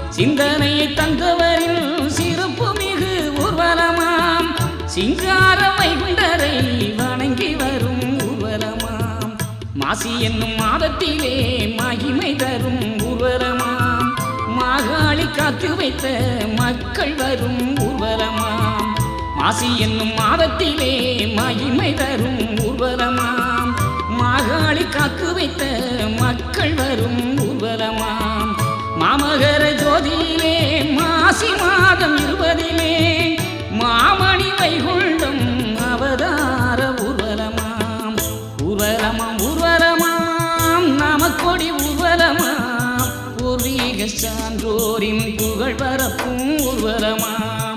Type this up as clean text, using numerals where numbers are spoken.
சிந்தனையை தந்தவரின் சிறப்பு மிகு ஊர்வலமாம் சிங்கார வைகுண்டரை வணங்கி வரும் ஊர்வலமாம் மாசி என்னும் மாதத்திலே மகிமை தரும் ஊர்வலமாம் மாகாளி காத்து வைத்த மக்கள் வரும் ஊர்வலமாம் மாசி என்னும் மாதத்திலே மகிமை தரும் ஊர்வலமாம் மாகாளி காத்து வைத்த மக்கள் வரும் ஊர்வலமாம் மாமகர ஜோதியிலே மாசி மாதம் 20 மாமணி வைகுண்டம் அவதார ஊர்வலமாம் ஊர்வலமாம் ஊர்வலமாம் நமக்கொடி ஊர்வலமாம் பூர்வீக சான்றோரின் புகழ் பரப்பும் ஊர்வலமாம்